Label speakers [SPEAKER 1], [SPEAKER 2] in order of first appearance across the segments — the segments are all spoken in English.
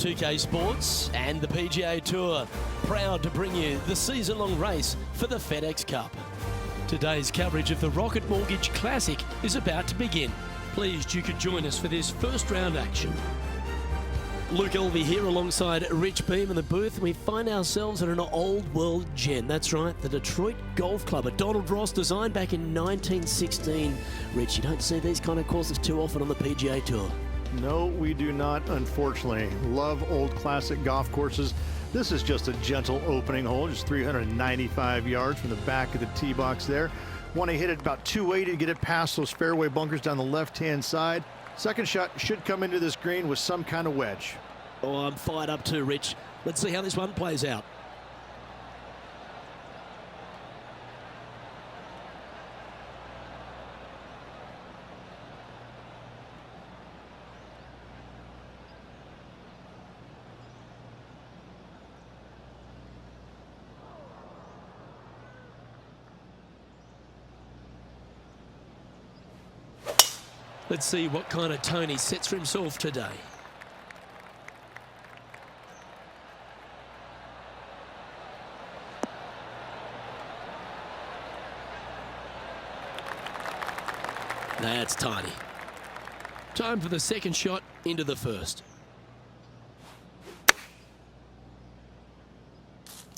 [SPEAKER 1] 2K Sports and the PGA Tour, proud to bring you the season-long race for the FedEx Cup. Today's coverage of the Rocket Mortgage Classic is about to begin. Pleased you could join us for this first round action. Luke Elvey here alongside Rich Beam in the booth. We find ourselves at an old world gem. That's right, the Detroit Golf Club, a Donald Ross design back in 1916. Rich, you don't see these kind of courses too often on the PGA Tour.
[SPEAKER 2] No, we do not, unfortunately. Love old classic golf courses. This is just a gentle opening hole, just 395 yards from the back of the tee box there. Want to hit it about 280 to get it past those fairway bunkers down the left-hand side. Second shot should come into this green with some kind of wedge.
[SPEAKER 1] Oh, I'm fired up too, Rich. Let's see how this one plays out. Let's see what kind of tone he sets for himself today. That's tiny. Time for the second shot into the first.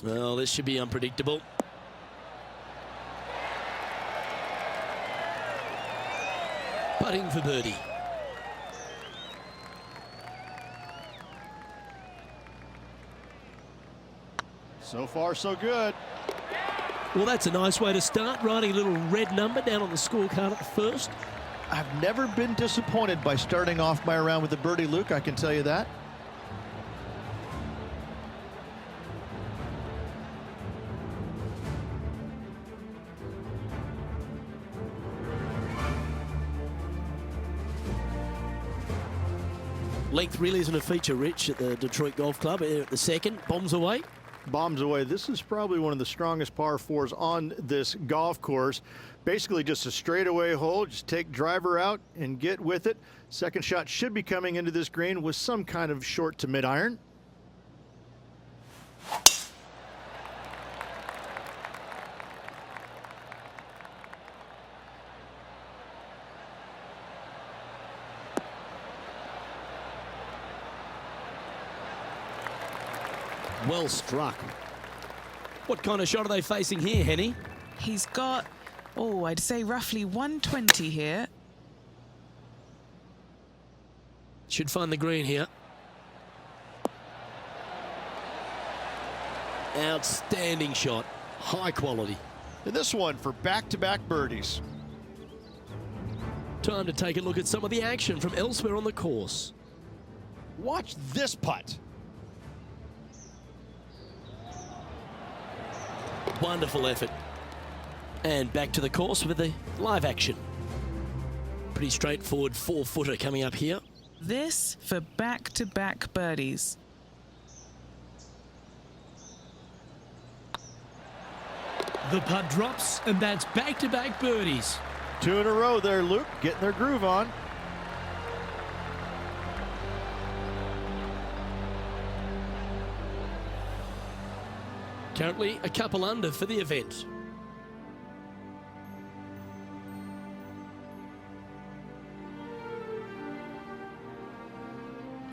[SPEAKER 1] Well, this should be unpredictable. Putting for birdie.
[SPEAKER 2] So far, so good.
[SPEAKER 1] Well, that's a nice way to start, writing a little red number down on the scorecard at the first.
[SPEAKER 2] I've never been disappointed by starting off my round with a birdie, Luke, I can tell you that.
[SPEAKER 1] Length really isn't a feature, Rich, at the Detroit Golf Club. At the second, bombs away.
[SPEAKER 2] Bombs away. This is probably one of the strongest par fours on this golf course. Basically just a straightaway hole. Just take driver out and get with it. Second shot should be coming into this green with some kind of short to mid iron.
[SPEAKER 1] Well struck. What kind of shot are they facing here, Henny?
[SPEAKER 3] He's got, oh, I'd say roughly 120 here.
[SPEAKER 1] Should find the green here. Outstanding shot. High quality.
[SPEAKER 2] And this one for back-to-back birdies.
[SPEAKER 1] Time to take a look at some of the action from elsewhere on the course.
[SPEAKER 2] Watch this putt.
[SPEAKER 1] Wonderful effort. And back to the course with the live action. Pretty straightforward 4-footer coming up here.
[SPEAKER 3] This for back-to-back birdies.
[SPEAKER 1] The putt drops, and that's back-to-back birdies.
[SPEAKER 2] 2 in a row there, Luke, getting their groove on.
[SPEAKER 1] Currently a couple under for the event.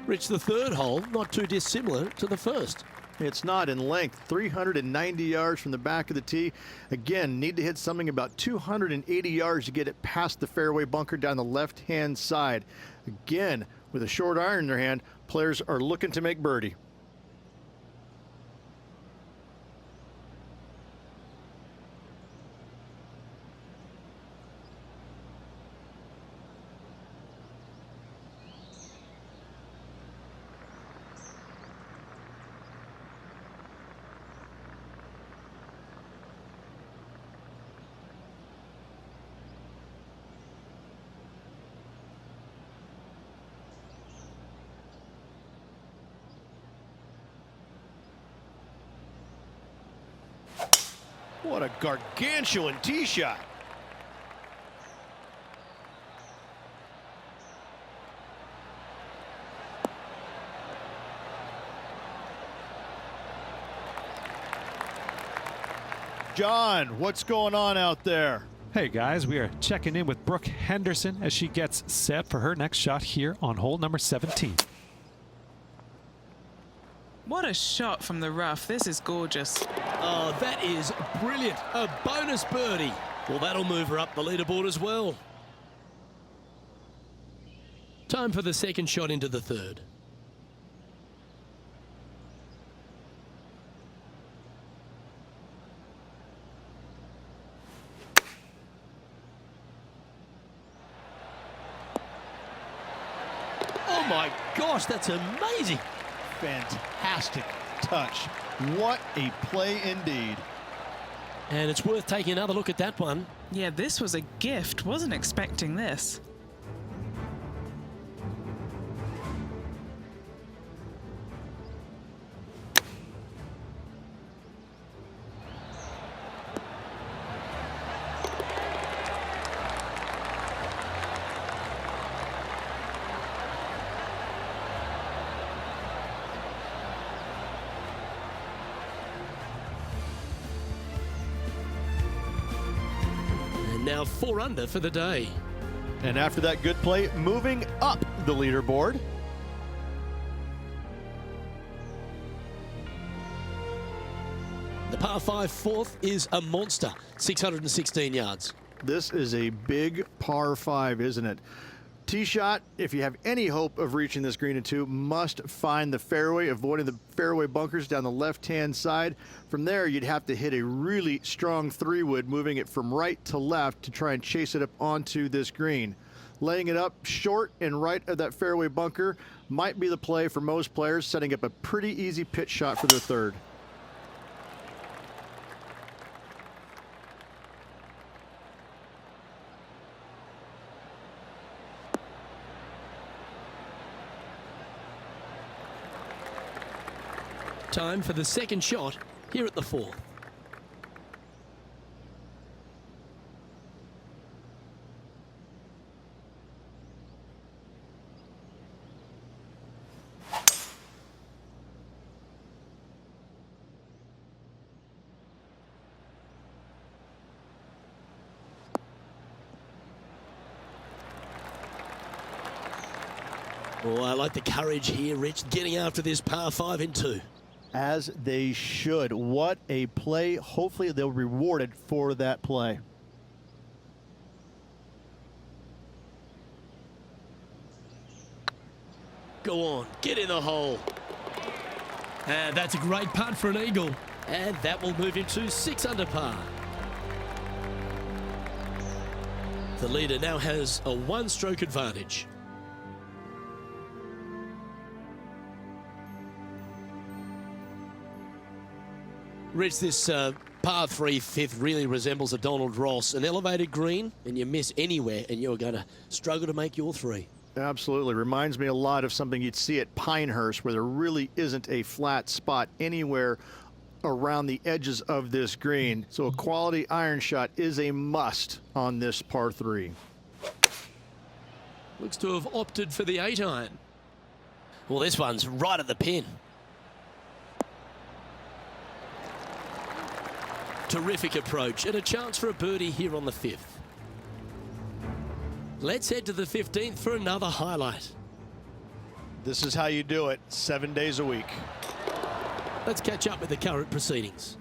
[SPEAKER 1] Rich, the third hole, not too dissimilar to the first.
[SPEAKER 2] It's not in length, 390 yards from the back of the tee. Again, need to hit something about 280 yards to get it past the fairway bunker down the left-hand side. Again, with a short iron in their hand, players are looking to make birdie. What a gargantuan tee shot. John, what's going on out there?
[SPEAKER 4] Hey guys, we are checking in with Brooke Henderson as she gets set for her next shot here on hole number 17.
[SPEAKER 3] What a shot from the rough. This is gorgeous.
[SPEAKER 1] Oh, that is brilliant. A bonus birdie. Well, that'll move her up the leaderboard as well. Time for the second shot into the third. Oh my gosh, that's amazing.
[SPEAKER 2] Fantastic touch. What a play indeed.
[SPEAKER 1] And it's worth taking another look at that one.
[SPEAKER 3] Yeah, this was a gift. Wasn't expecting this.
[SPEAKER 1] Now 4 under for the day.
[SPEAKER 2] And after that good play, moving up the leaderboard.
[SPEAKER 1] The par 5 fourth is a monster, 616 yards.
[SPEAKER 2] This is a big par 5, isn't it? Tee shot, if you have any hope of reaching this green in 2, must find the fairway, avoiding the fairway bunkers down the left-hand side. From there, you'd have to hit a really strong 3-wood, moving it from right to left to try and chase it up onto this green. Laying it up short and right of that fairway bunker might be the play for most players, setting up a pretty easy pitch shot for their third.
[SPEAKER 1] Time for the second shot here at the fourth. Oh, I like the courage here, Rich, getting after this par 5 in 2.
[SPEAKER 2] As they should. What a play. Hopefully they'll be rewarded for that play.
[SPEAKER 1] Go on, get in the hole. And that's a great putt for an eagle. And that will move him to 6 under par. The leader now has a 1-stroke advantage. Rich, this par 3 fifth really resembles a Donald Ross, an elevated green, and you miss anywhere, and you're going to struggle to make your 3.
[SPEAKER 2] Absolutely. Reminds me a lot of something you'd see at Pinehurst, where there really isn't a flat spot anywhere around the edges of this green. So a quality iron shot is a must on this par 3.
[SPEAKER 1] Looks to have opted for the 8-iron. Well, this one's right at the pin. Terrific approach and a chance for a birdie here on the 5th. Let's head to the 15th for another highlight.
[SPEAKER 2] This is how you do it 7 days a week.
[SPEAKER 1] Let's catch up with the current proceedings.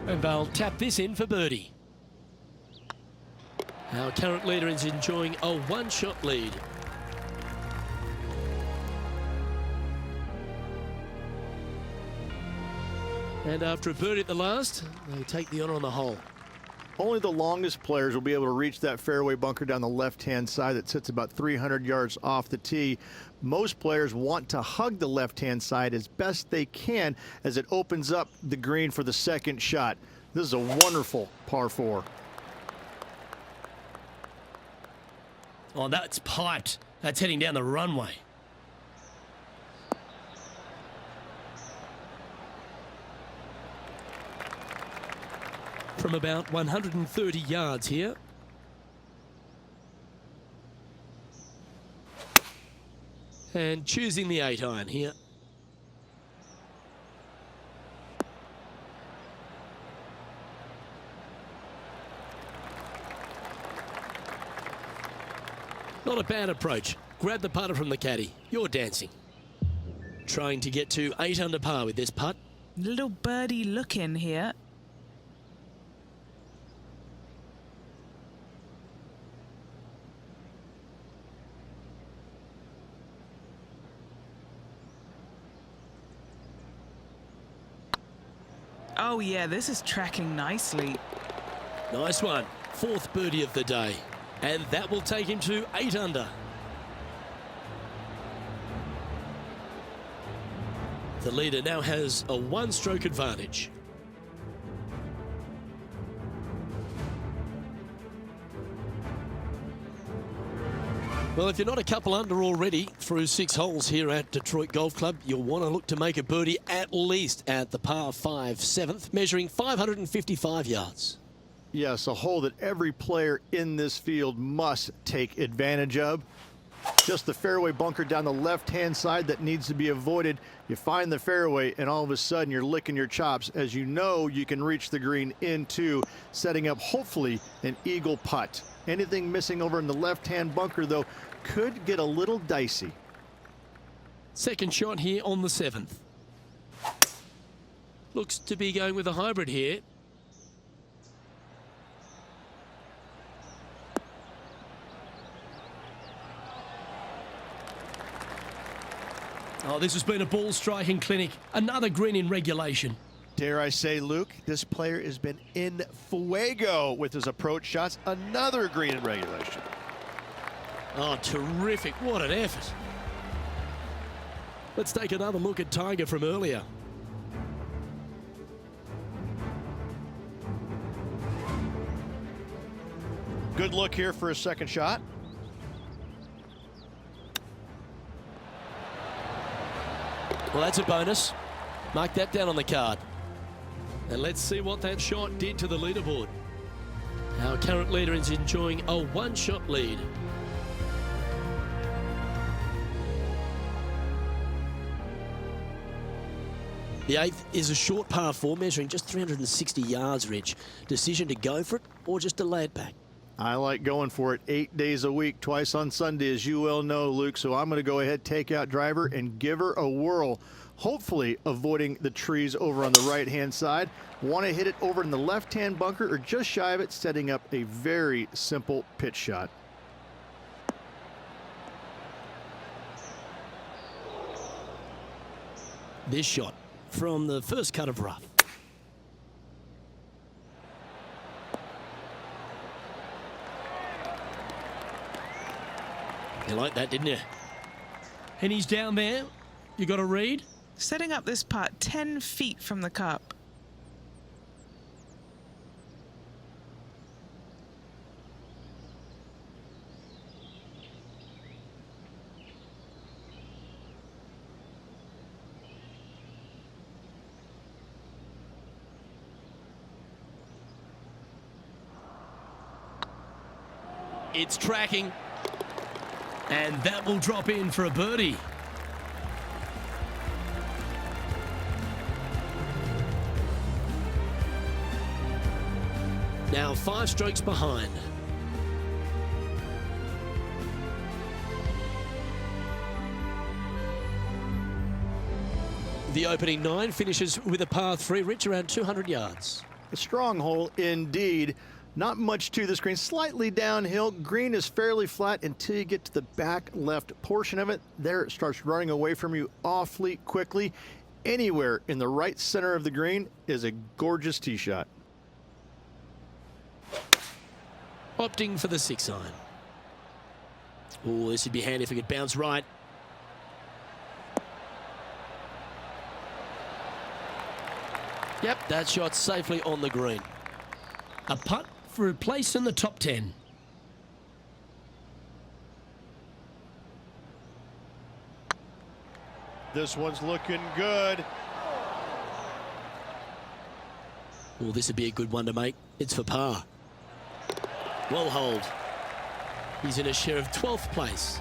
[SPEAKER 1] And they'll tap this in for birdie. Our current leader is enjoying a 1-shot lead. And after a birdie at the last, they take the honour on the hole.
[SPEAKER 2] Only the longest players will be able to reach that fairway bunker down the left-hand side that sits about 300 yards off the tee. Most players want to hug the left-hand side as best they can as it opens up the green for the second shot. This is a wonderful par 4.
[SPEAKER 1] Oh, that's piped. That's heading down the runway. From about 130 yards here. And choosing the 8-iron here. Not a bad approach. Grab the putter from the caddy. You're dancing. Trying to get to 8 under par with this putt.
[SPEAKER 3] Little birdie look in here. Oh yeah, this is tracking nicely.
[SPEAKER 1] Nice one. 4th birdie of the day. And that will take him to 8 under. The leader now has a 1-stroke advantage. Well, if you're not a couple under already through 6 holes here at Detroit Golf Club, you'll want to look to make a birdie at least at the par 5 7th, measuring 555 yards.
[SPEAKER 2] Yes, a hole that every player in this field must take advantage of. Just the fairway bunker down the left-hand side that needs to be avoided. You find the fairway, and all of a sudden you're licking your chops as you know you can reach the green into setting up, hopefully, an eagle putt. Anything missing over in the left-hand bunker, though, could get a little dicey.
[SPEAKER 1] Second shot here on the 7th. Looks to be going with a hybrid here. Oh, this has been a ball striking clinic. Another green in regulation.
[SPEAKER 2] Dare I say, Luke, this player has been in fuego with his approach shots. Another green in regulation.
[SPEAKER 1] Oh, terrific. What an effort. Let's take another look at Tiger from earlier.
[SPEAKER 2] Good look here for a second shot.
[SPEAKER 1] Well, that's a bonus. Mark that down on the card. And let's see what that shot did to the leaderboard. Our current leader is enjoying a 1-shot lead. The 8th is a short par 4, measuring just 360 yards, Rich. Decision to go for it or just to lay it back?
[SPEAKER 2] I like going for it 8 days a week, twice on Sunday, as you well know, Luke. So I'm going to go ahead, take out driver, and give her a whirl. Hopefully avoiding the trees over on the right-hand side. Want to hit it over in the left-hand bunker or just shy of it, setting up a very simple pitch shot.
[SPEAKER 1] This shot from the first cut of rough. You like that, didn't you? And he's down there. You got to read.
[SPEAKER 3] Setting up this putt 10 feet from the cup.
[SPEAKER 1] It's tracking. And that will drop in for a birdie. Now 5 strokes behind. The opening 9 finishes with a par 3, Rich, around 200 yards.
[SPEAKER 2] A strong hole indeed. Not much to this green, slightly downhill. Green is fairly flat until you get to the back left portion of it. There it starts running away from you awfully quickly. Anywhere in the right center of the green is a gorgeous tee shot.
[SPEAKER 1] Opting for the 6 iron. Oh, this would be handy if it could bounce right. Yep, that shot safely on the green. A putt for a place in the top 10.
[SPEAKER 2] This one's looking good.
[SPEAKER 1] Oh, this would be a good one to make. It's for par. Well holed. He's in a share of 12th place.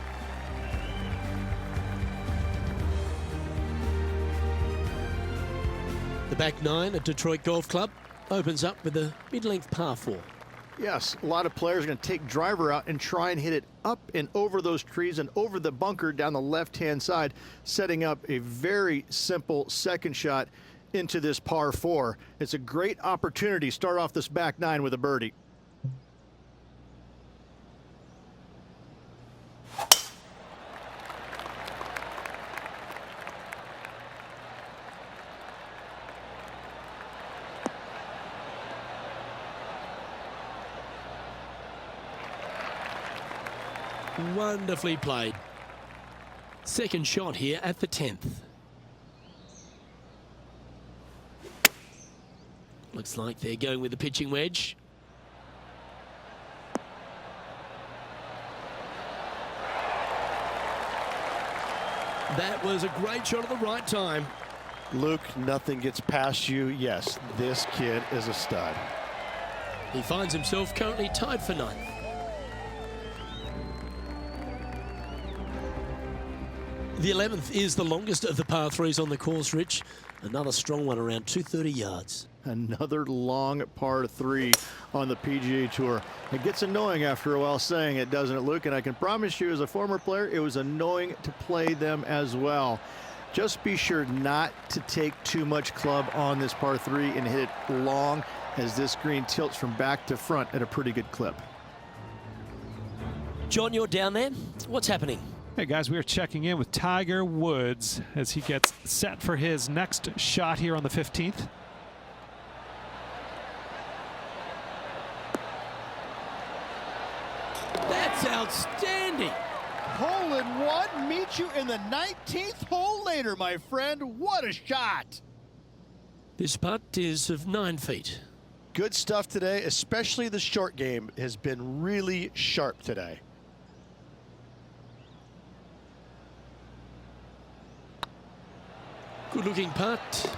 [SPEAKER 1] The back 9 at Detroit Golf Club opens up with a mid-length par 4.
[SPEAKER 2] Yes, a lot of players are going to take driver out and try and hit it up and over those trees and over the bunker down the left-hand side, setting up a very simple second shot into this par 4. It's a great opportunity to start off this back 9 with a birdie.
[SPEAKER 1] Wonderfully played. Second shot here at the 10th. Looks like they're going with the pitching wedge. That was a great shot at the right time.
[SPEAKER 2] Luke, nothing gets past you. Yes, this kid is a stud.
[SPEAKER 1] He finds himself currently tied for 9th. The 11th is the longest of the par 3s on the course, Rich. Another strong one, around 230 yards.
[SPEAKER 2] Another long par 3 on the PGA Tour. It gets annoying after a while saying it, doesn't it, Luke? And I can promise you, as a former player, it was annoying to play them as well. Just be sure not to take too much club on this par 3 and hit it long, as this green tilts from back to front at a pretty good clip.
[SPEAKER 1] John, you're down there. What's happening?
[SPEAKER 4] Hey guys, we are checking in with Tiger Woods as he gets set for his next shot here on the 15th.
[SPEAKER 1] That's outstanding.
[SPEAKER 5] Hole in one, meet you in the 19th hole later, my friend. What a shot.
[SPEAKER 1] This putt is of 9 feet.
[SPEAKER 5] Good stuff today, especially the short game has been really sharp today.
[SPEAKER 1] Good looking putt.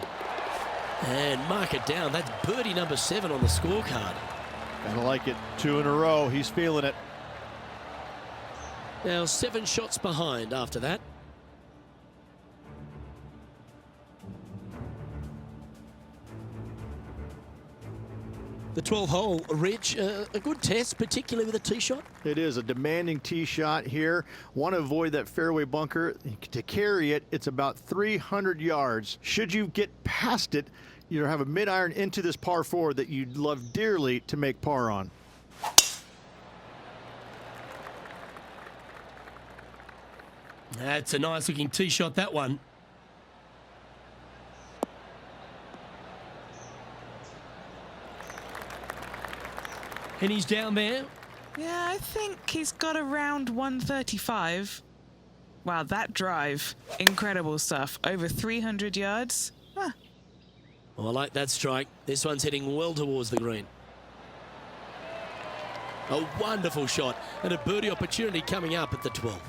[SPEAKER 1] And mark it down. That's birdie number 7 on the scorecard.
[SPEAKER 2] I like it. 2 in a row. He's feeling it.
[SPEAKER 1] Now 7 shots behind after that. The 12th hole, Rich, a good test, particularly with a tee shot.
[SPEAKER 2] It is a demanding tee shot here. Want to avoid that fairway bunker. To carry it, it's about 300 yards. Should you get past it, you have a mid-iron into this par 4 that you'd love dearly to make par on.
[SPEAKER 1] That's a nice looking tee shot, that one. And he's down there.
[SPEAKER 3] Yeah, I think he's got around 135. Wow, that drive. Incredible stuff. Over 300 yards. Huh.
[SPEAKER 1] Oh, I like that strike. This one's heading well towards the green. A wonderful shot and a birdie opportunity coming up at the 12th.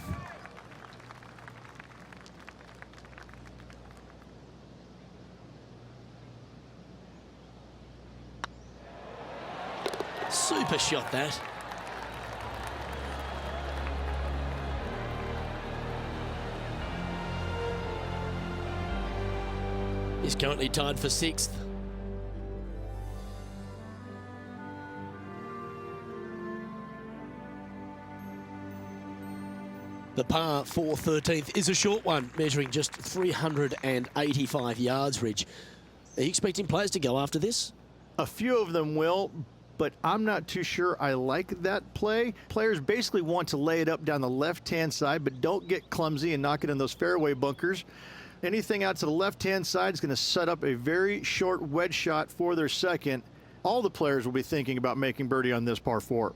[SPEAKER 1] Super shot, that. He's currently tied for 6th. The par 4 13th is a short one, measuring just 385 yards, Ridge. Are you expecting players to go after this?
[SPEAKER 2] A few of them will, but I'm not too sure I like that play. Players basically want to lay it up down the left-hand side, but don't get clumsy and knock it in those fairway bunkers. Anything out to the left-hand side is going to set up a very short wedge shot for their second. All the players will be thinking about making birdie on this par 4.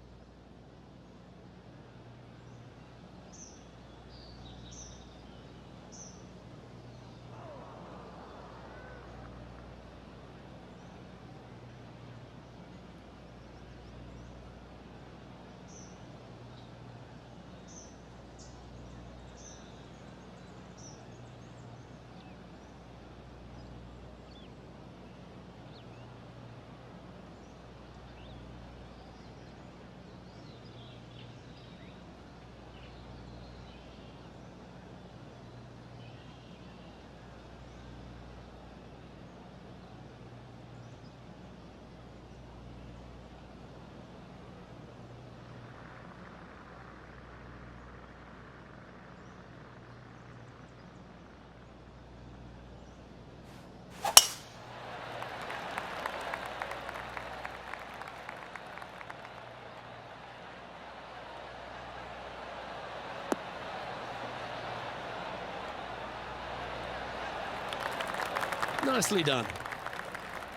[SPEAKER 1] Nicely done.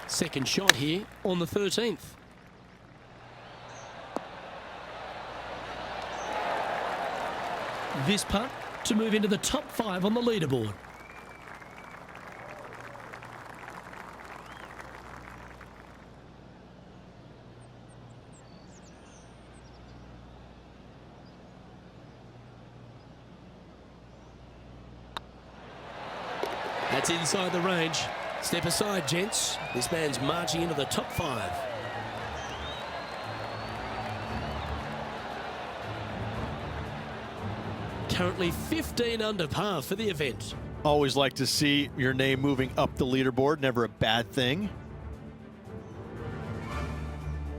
[SPEAKER 1] Second shot here on the 13th. This putt to move into the top 5 on the leaderboard. That's inside the range. Step aside, gents. This man's marching into the top 5. Currently 15 under par for the event.
[SPEAKER 2] Always like to see your name moving up the leaderboard. Never a bad thing.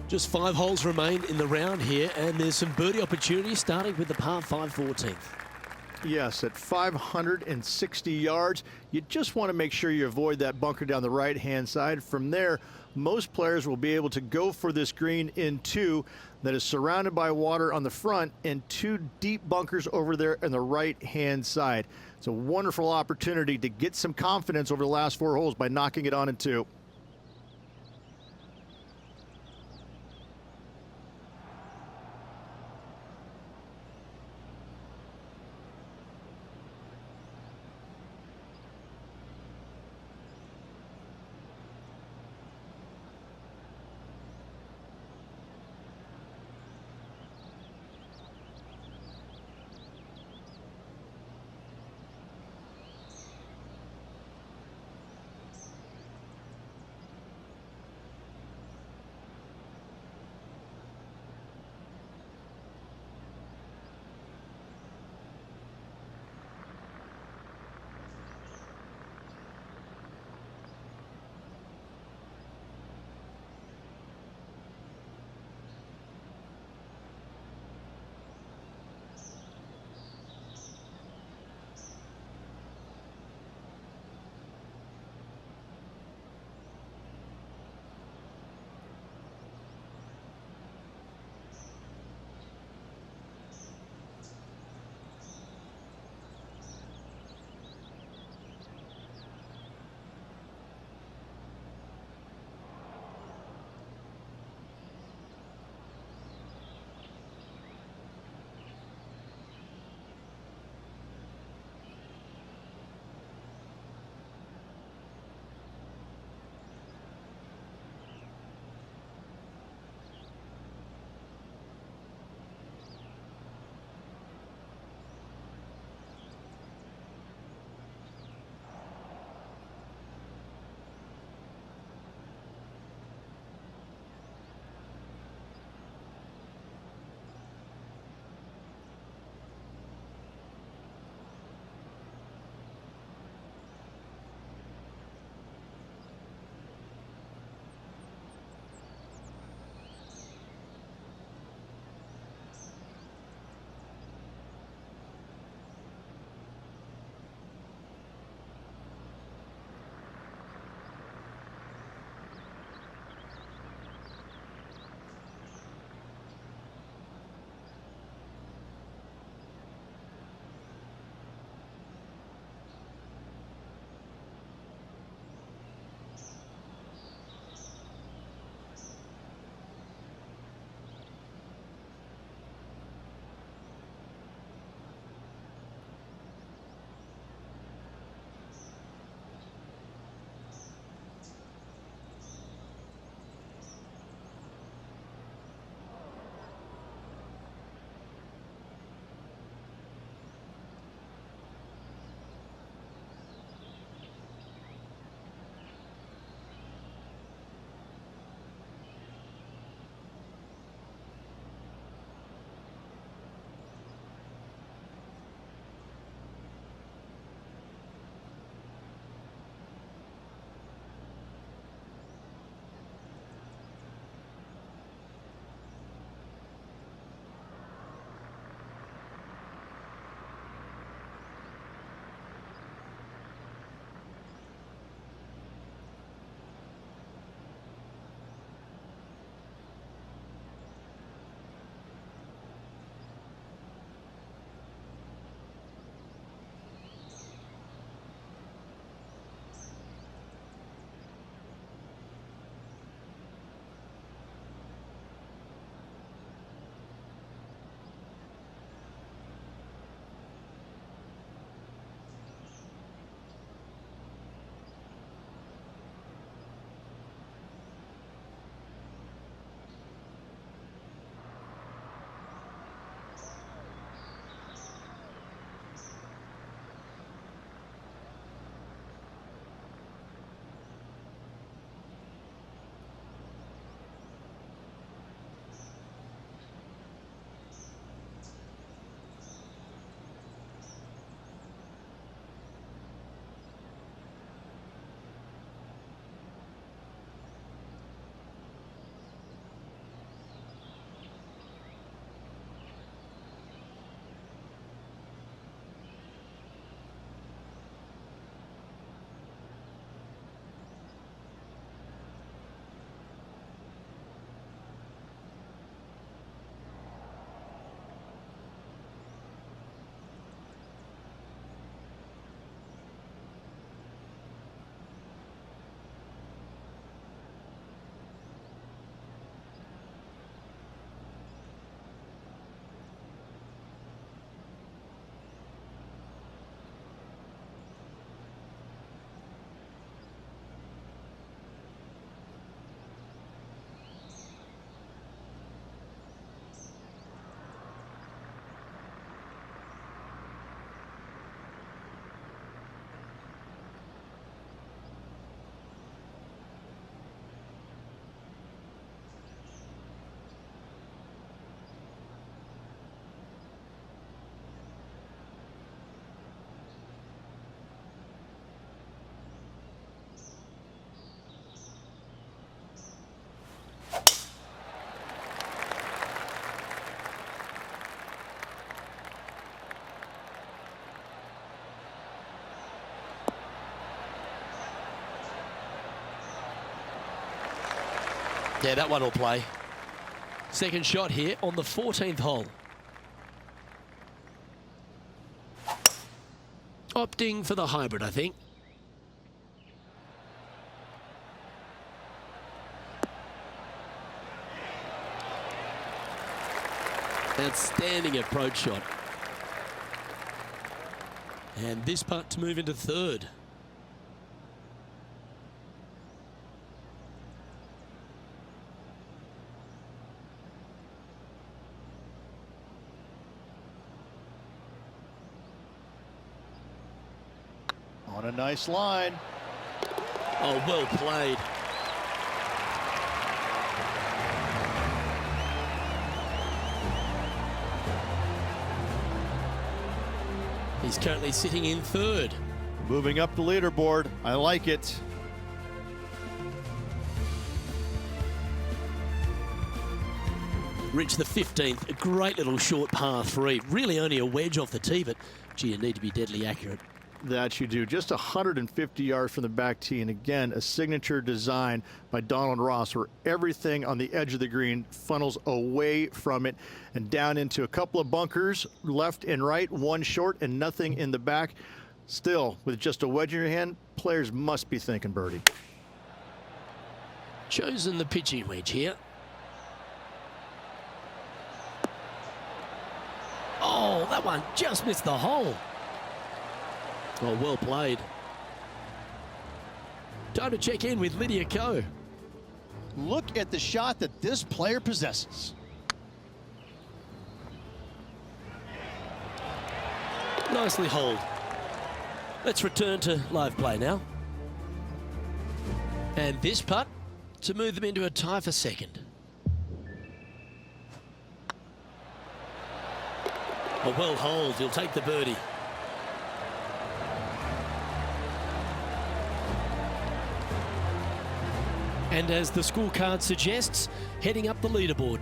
[SPEAKER 1] Just 5 holes remain in the round here, and there's some birdie opportunities starting with the par 5 14th.
[SPEAKER 2] Yes, at 560 yards, you just want to make sure you avoid that bunker down the right-hand side. From there, most players will be able to go for this green in 2 that is surrounded by water on the front and 2 deep bunkers over there on the right-hand side. It's a wonderful opportunity to get some confidence over the last 4 holes by knocking it on in 2.
[SPEAKER 1] Yeah, that one will play. Second shot here on the 14th hole. Opting for the hybrid, I think. Outstanding approach shot. And this putt to move into third.
[SPEAKER 5] On a nice line.
[SPEAKER 1] Oh, well played. He's currently sitting in third.
[SPEAKER 5] Moving up the leaderboard. I like it.
[SPEAKER 1] Rich, the 15th, a great little short par 3. Really only a wedge off the tee, but gee, you need to be deadly accurate.
[SPEAKER 2] That you do. Just 150 yards from the back tee, and again, a signature design by Donald Ross, where everything on the edge of the green funnels away from it and down into a couple of bunkers, left and right, one short and nothing in the back. Still, with just a wedge in your hand, players must be thinking birdie.
[SPEAKER 1] Chosen the pitching wedge here. Oh, that one just missed the hole. Oh, well played. Time to check in with Lydia Ko.
[SPEAKER 5] Look at the shot that this player possesses.
[SPEAKER 1] Nicely holed. Let's return to live play now. And this putt to move them into a tie for second. A well holed. He'll take the birdie. And as the scorecard suggests, heading up the leaderboard.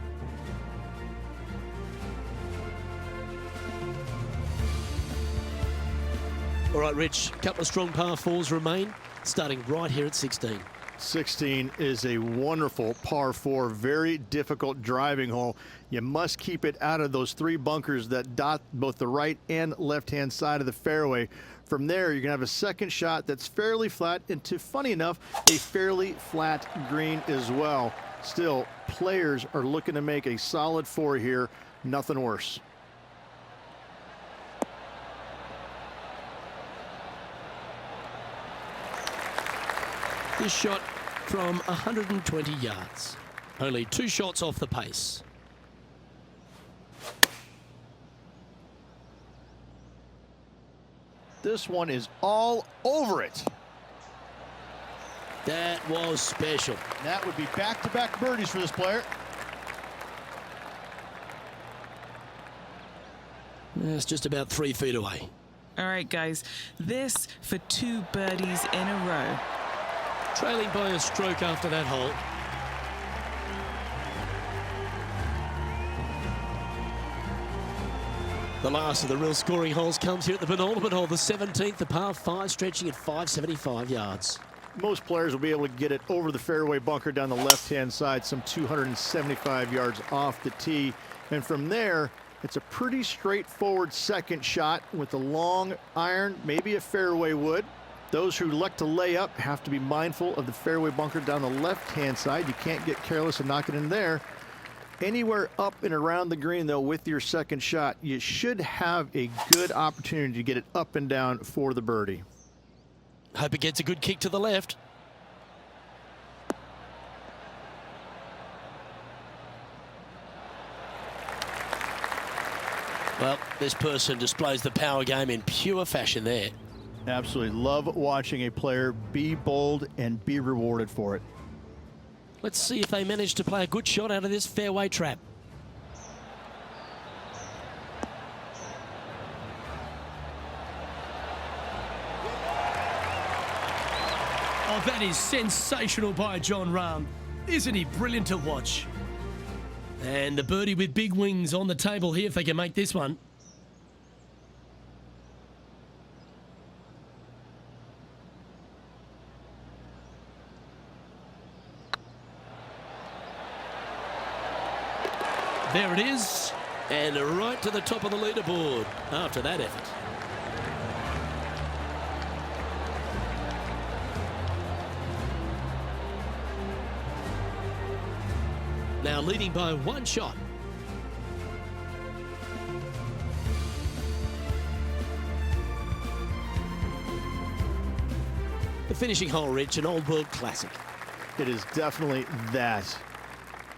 [SPEAKER 1] All right, Rich, a couple of strong par 4s remain, starting right here at 16.
[SPEAKER 2] 16 is a wonderful par 4, very difficult driving hole. You must keep it out of those 3 bunkers that dot both the right and left-hand side of the fairway. From there, you're going to have a second shot that's fairly flat into, funny enough, a fairly flat green as well. Still, players are looking to make a solid 4 here, nothing worse.
[SPEAKER 1] This shot from 120 yards. Only 2 shots off the pace.
[SPEAKER 5] This one is all over it.
[SPEAKER 1] That was special.
[SPEAKER 5] That would be back-to-back birdies for this player.
[SPEAKER 1] It's just about 3 feet away.
[SPEAKER 3] All right, guys, this for 2 birdies in a row.
[SPEAKER 1] Trailing by a stroke after that hole. The last of the real scoring holes comes here at the penultimate hole, the 17th, the par 5, stretching at 575 yards.
[SPEAKER 2] Most players will be able to get it over the fairway bunker down the left-hand side, some 275 yards off the tee. And from there, it's a pretty straightforward second shot with a long iron, maybe a fairway wood. Those who like to lay up have to be mindful of the fairway bunker down the left-hand side. You can't get careless and knock it in there. Anywhere up and around the green, though, with your second shot, you should have a good opportunity to get it up and down for the birdie.
[SPEAKER 1] Hope it gets a good kick to the left. Well, this person displays the power game in pure fashion there.
[SPEAKER 5] Absolutely love watching a player be bold and be rewarded for it.
[SPEAKER 1] Let's see if they manage to play a good shot out of this fairway trap. Oh, that is sensational by John Rahm. Isn't he brilliant to watch? And the birdie with big wings on the table here if they can make this one. There it is. And right to the top of the leaderboard after that effort. Now leading by 1 shot. The finishing hole, Rich, an old world classic.
[SPEAKER 2] It is definitely that.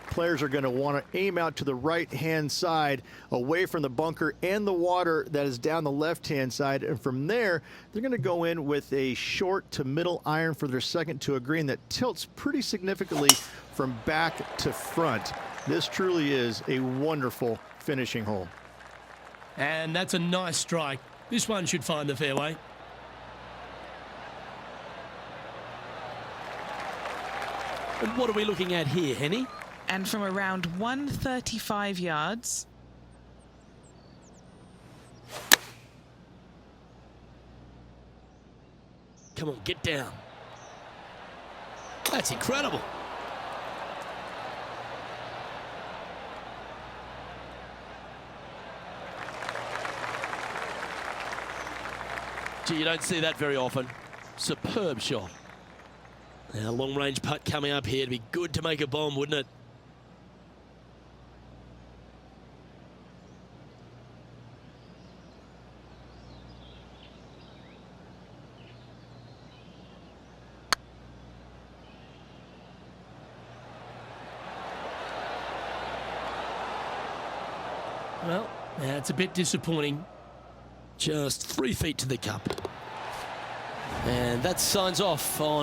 [SPEAKER 2] Players are going to want to aim out to the right-hand side, away from the bunker and the water that is down the left-hand side. And from there, they're going to go in with a short to middle iron for their second to a green that tilts pretty significantly from back to front. This truly is a wonderful finishing hole.
[SPEAKER 1] And that's a nice strike. This one should find the fairway. And what are we looking at here, Henny?
[SPEAKER 3] And from around 135 yards.
[SPEAKER 1] Come on, get down. That's incredible. Gee, you don't see that very often. Superb shot. Now, long-range putt coming up here. It'd be good to make a bomb, wouldn't it? Well, that's a bit disappointing. Just 3 feet to the cup. And that signs off on